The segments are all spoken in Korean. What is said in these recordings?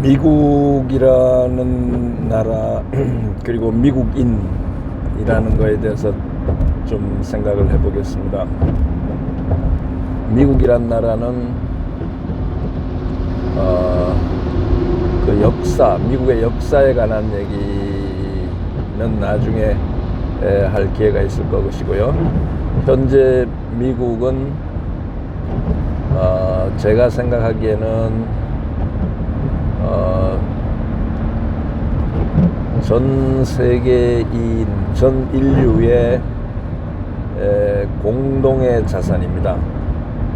미국이라는 나라 그리고 미국인이라는 거에 대해서 좀 생각을 해보겠습니다. 미국이란 나라는 그 역사, 미국의 역사에 관한 얘기는 나중에 할 기회가 있을 것이고요. 현재 미국은 제가 생각하기에는 전 세계인, 전 인류의 공동의 자산입니다.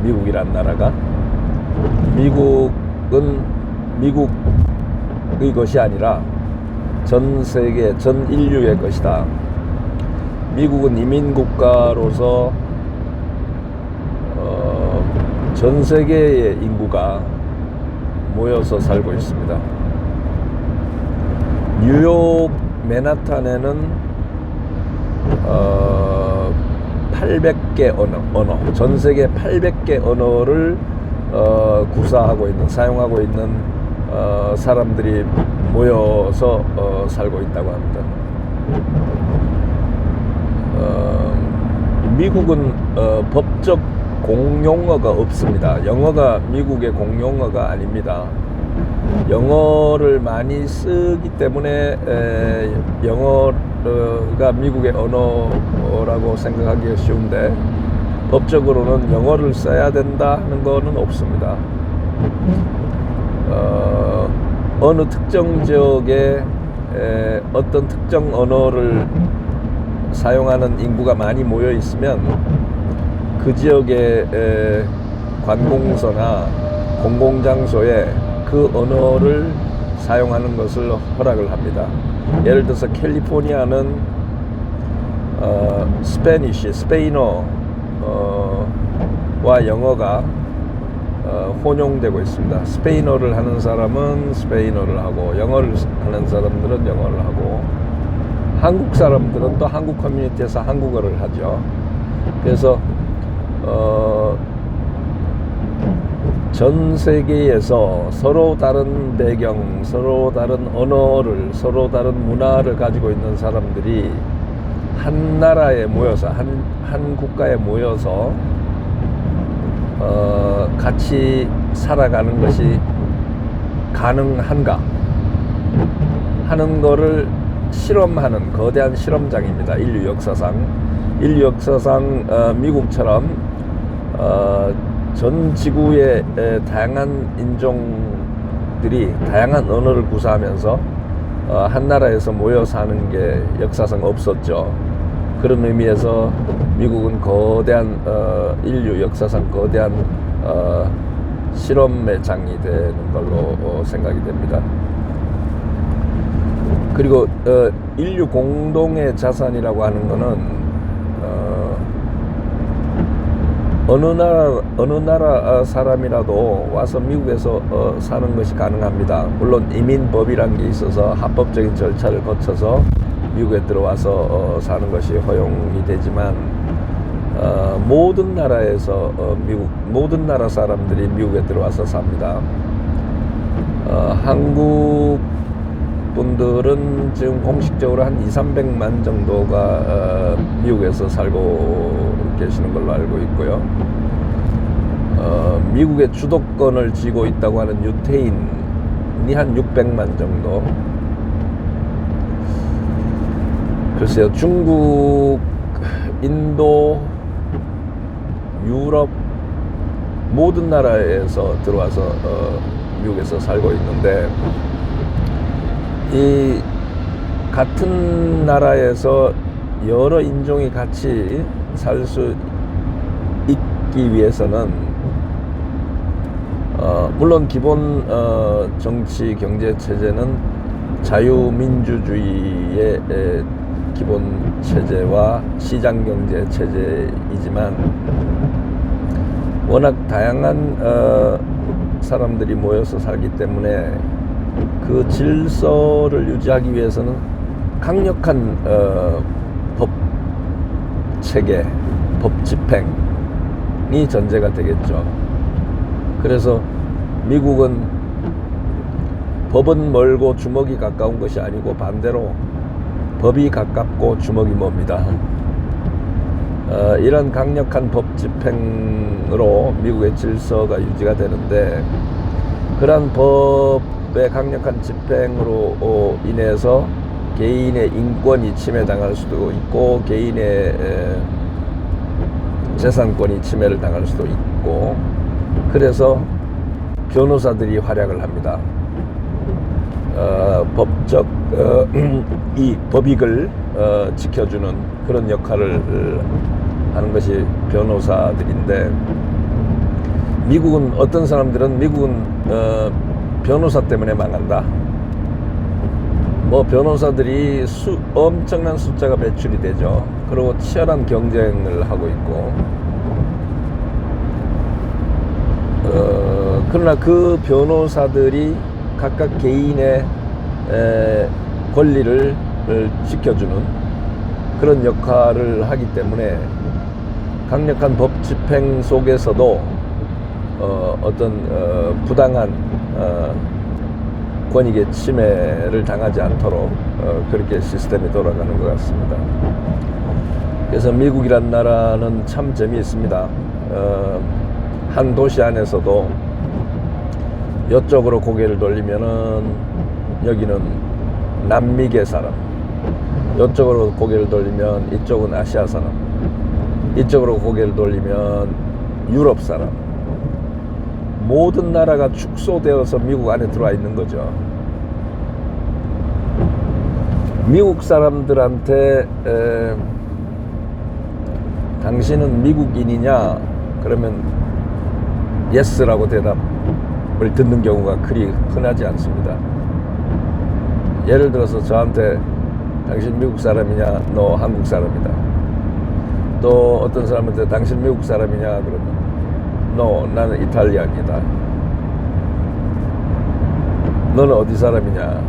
미국이란 나라가. 미국은 미국의 것이 아니라 전 세계, 전 인류의 것이다. 미국은 이민국가로서 전 세계의 인구가 모여서 살고 있습니다. 뉴욕 맨하탄에는 800개 언어, 전 세계 800개 언어를 구사하고 있는, 사용하고 있는 사람들이 모여서 살고 있다고 합니다. 미국은 법적 공용어가 없습니다. 영어가 미국의 공용어가 아닙니다. 영어를 많이 쓰기 때문에 영어가 미국의 언어라고 생각하기가 쉬운데, 법적으로는 영어를 써야 된다 하는 거는 없습니다. 어느 특정 지역에 어떤 특정 언어를 사용하는 인구가 많이 모여 있으면 그 지역의 관공서나 공공장소에 그 언어를 사용하는 것을 허락을 합니다. 예를 들어서 캘리포니아는 스페인어와 영어가 혼용되고 있습니다. 스페인어를 하는 사람은 스페인어를 하고, 영어를 하는 사람들은 영어를 하고, 한국 사람들은 또 한국 커뮤니티에서 한국어를 하죠. 그래서 전 세계에서 서로 다른 배경, 서로 다른 언어를, 서로 다른 문화를 가지고 있는 사람들이 한 나라에 모여서, 한 국가에 모여서 같이 살아가는 것이 가능한가 하는 거를 실험하는 거대한 실험장입니다. 인류 역사상 미국처럼 전 지구의 다양한 인종들이 다양한 언어를 구사하면서 한 나라에서 모여 사는 게 역사상 없었죠. 그런 의미에서 미국은 거대한 인류 역사상 거대한 실험의 장이 되는 걸로 생각이 됩니다. 그리고 인류 공동의 자산이라고 하는 거는 어느 나라 사람이라도 와서 미국에서 사는 것이 가능합니다. 물론 이민법이란 게 있어서 합법적인 절차를 거쳐서 미국에 들어와서 사는 것이 허용이 되지만, 모든 나라에서 모든 나라 사람들이 미국에 들어와서 삽니다. 한국 분들은 지금 공식적으로 한 200~300만 정도가 미국에서 살고 계시는 걸로 알고 있고요. 미국의 주도권을 쥐고 있다고 하는 유태인이 한 600만 정도. 글쎄요, 중국, 인도, 유럽 모든 나라에서 들어와서 미국에서 살고 있는데, 이 같은 나라에서 여러 인종이 같이 살 수 있기 위해서는 물론 기본 정치 경제 체제는 자유민주주의의 기본 체제와 시장 경제 체제이지만, 워낙 다양한 사람들이 모여서 살기 때문에 그 질서를 유지하기 위해서는 강력한 법 체계, 법 집행이 전제가 되겠죠. 그래서 미국은 법은 멀고 주먹이 가까운 것이 아니고 반대로 법이 가깝고 주먹이 멉니다. 이런 강력한 법 집행으로 미국의 질서가 유지가 되는데, 그러한 법의 강력한 집행으로 인해서 개인의 인권이 침해당할 수도 있고 개인의 재산권이 침해를 당할 수도 있고, 그래서 변호사들이 활약을 합니다. 법적 법익을 지켜주는 그런 역할을 하는 것이 변호사들인데, 미국은 어떤 사람들은 미국은 변호사 때문에 망한다. 뭐 변호사들이 엄청난 숫자가 배출이 되죠. 그리고 치열한 경쟁을 하고 있고, 그러나 그 변호사들이 각각 개인의 권리를 지켜주는 그런 역할을 하기 때문에 강력한 법 집행 속에서도 어떤 부당한 권익의 침해를 당하지 않도록 그렇게 시스템이 돌아가는 것 같습니다. 그래서 미국이란 나라는 참 재미있습니다. 한 도시 안에서도 이쪽으로 고개를 돌리면은 여기는 남미계 사람, 이쪽으로 고개를 돌리면 이쪽은 아시아 사람, 이쪽으로 고개를 돌리면 유럽 사람, 모든 나라가 축소되어서 미국 안에 들어와 있는 거죠. 미국 사람들한테 당신은 미국인이냐 그러면 예스라고 대답을 듣는 경우가 그리 흔하지 않습니다. 예를 들어서 저한테 당신 미국 사람이냐, 너 한국 사람이다. 또 어떤 사람한테 당신 미국 사람이냐 그러면 no, 나는 이탈리아입니다. 너는 어디 사람이냐?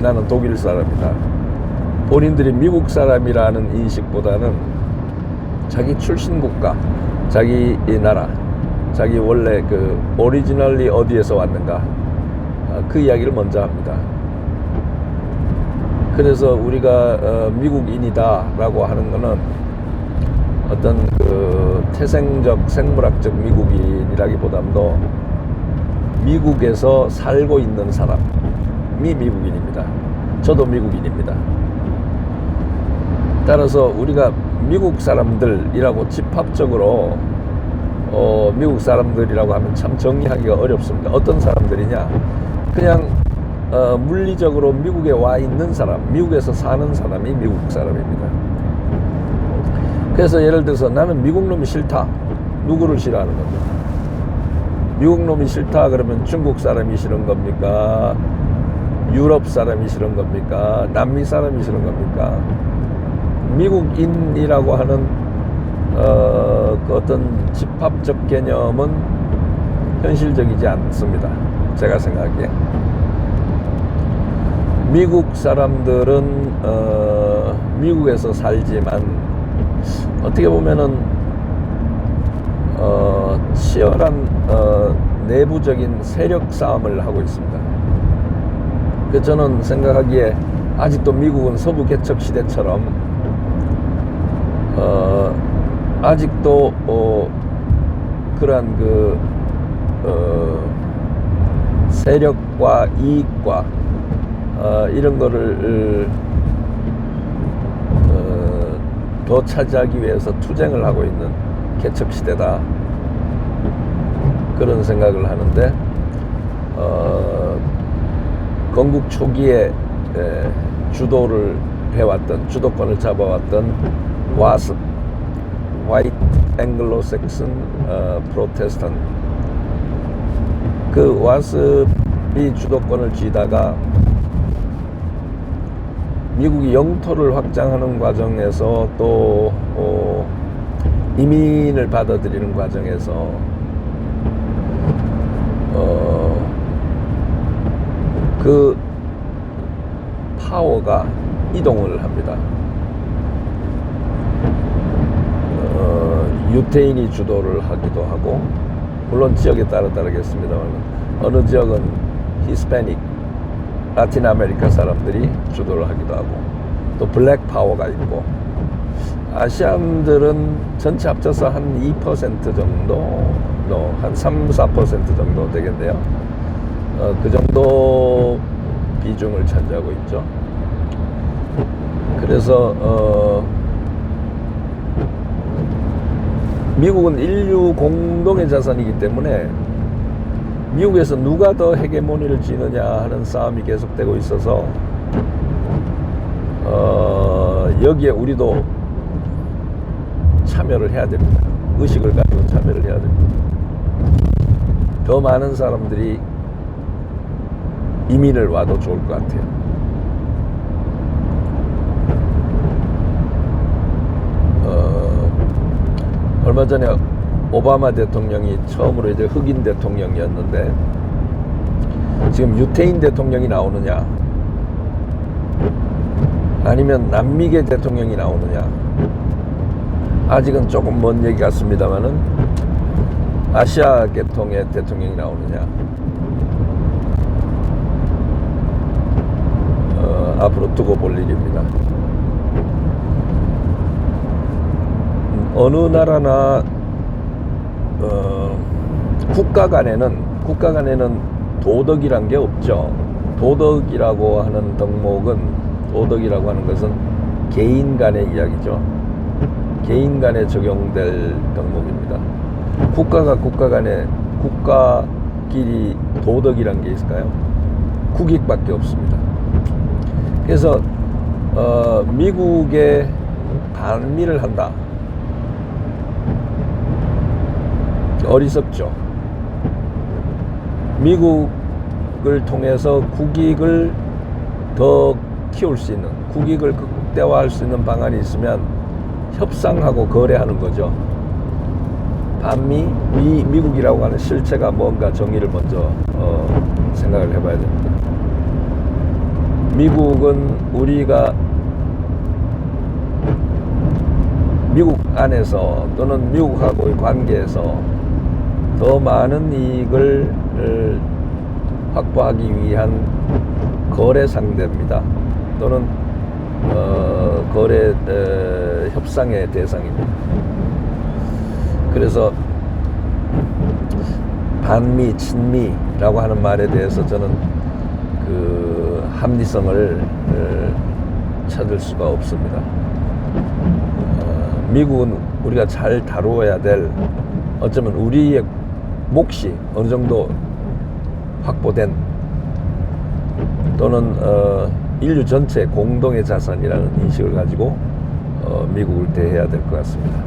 나는 독일 사람이다. 본인들이 미국 사람이라는 인식보다는 자기 출신 국가, 자기 이 나라, 자기 원래 그 오리지널리 어디에서 왔는가, 그 이야기를 먼저 합니다. 그래서 우리가 미국인이다 라고 하는 거는 어떤 그 태생적 생물학적 미국인이라기보다도 미국에서 살고 있는 사람이 미국인입니다. 저도 미국인입니다. 따라서 우리가 미국 사람들이라고 집합적으로 미국 사람들이라고 하면 참 정리하기가 어렵습니다. 어떤 사람들이냐, 그냥 물리적으로 미국에 와 있는 사람, 미국에서 사는 사람이 미국 사람입니다. 그래서 예를 들어서 나는 미국 놈이 싫다. 누구를 싫어하는 겁니까? 미국 놈이 싫다 그러면 중국 사람이 싫은 겁니까? 유럽 사람이 싫은 겁니까? 남미 사람이 싫은 겁니까? 미국인이라고 하는 그 어떤 집합적 개념은 현실적이지 않습니다. 제가 생각하기에. 미국 사람들은 미국에서 살지만 어떻게 보면은 치열한 내부적인 세력 싸움을 하고 있습니다. 그래서 저는 생각하기에 아직도 미국은 서부 개척 시대처럼 아직도 그러한 그 세력과 이익과 이런 거를 더 차지하기 위해서 투쟁을 하고 있는 개척 시대다, 그런 생각을 하는데, 건국 초기에 주도를 해왔던, 주도권을 잡아왔던 와습, White Anglo-Saxon Protestant, 그 와습이 주도권을 쥐다가 미국이 영토를 확장하는 과정에서 또 이민을 받아들이는 과정에서 그 파워가 이동을 합니다. 유태인이 주도를 하기도 하고, 물론 지역에 따라 다르겠습니다만 어느 지역은 히스패닉, 라틴 아메리카 사람들이 주도를 하기도 하고, 또 블랙 파워가 있고, 아시안들은 전체 합쳐서 한 2% 정도, 한 3, 4% 정도 되겠네요. 그 정도 비중을 차지하고 있죠. 그래서 미국은 인류 공동의 자산이기 때문에 미국에서 누가 더 헤게모니를 쥐느냐 하는 싸움이 계속되고 있어서 여기에 우리도 참여를 해야 됩니다. 의식을 가지고 참여를 해야 됩니다. 더 많은 사람들이 이민을 와도 좋을 것 같아요. 얼마 전에 오바마 대통령이 처음으로 이제 흑인 대통령이었는데, 지금 유태인 대통령이 나오느냐 아니면 남미계 대통령이 나오느냐, 아직은 조금 먼 얘기 같습니다만은 아시아 계통의 대통령이 나오느냐, 앞으로 두고 볼 일입니다. 어느 나라나 국가 간에는 도덕이란 게 없죠. 도덕이라고 하는 덕목은, 도덕이라고 하는 것은 개인 간의 이야기죠. 개인 간에 적용될 덕목입니다. 국가끼리 도덕이란 게 있을까요? 국익밖에 없습니다. 그래서 미국에 반미를 한다, 어리석죠. 미국을 통해서 국익을 더 키울 수 있는, 국익을 극대화할 수 있는 방안이 있으면 협상하고 거래하는 거죠. 반미, 미국이라고 하는 실체가 뭔가 정의를 먼저 생각을 해봐야 됩니다. 미국은 우리가 미국 안에서 또는 미국하고의 관계에서 더 많은 이익을 확보하기 위한 거래 상대입니다. 또는 거래 협상의 대상입니다. 그래서 반미, 친미라고 하는 말에 대해서 저는 그 합리성을 찾을 수가 없습니다. 미국은 우리가 잘 다루어야 될, 어쩌면 우리의 몫이 어느 정도 확보된, 또는 인류 전체 공동의 자산이라는 인식을 가지고 미국을 대해야 될 것 같습니다.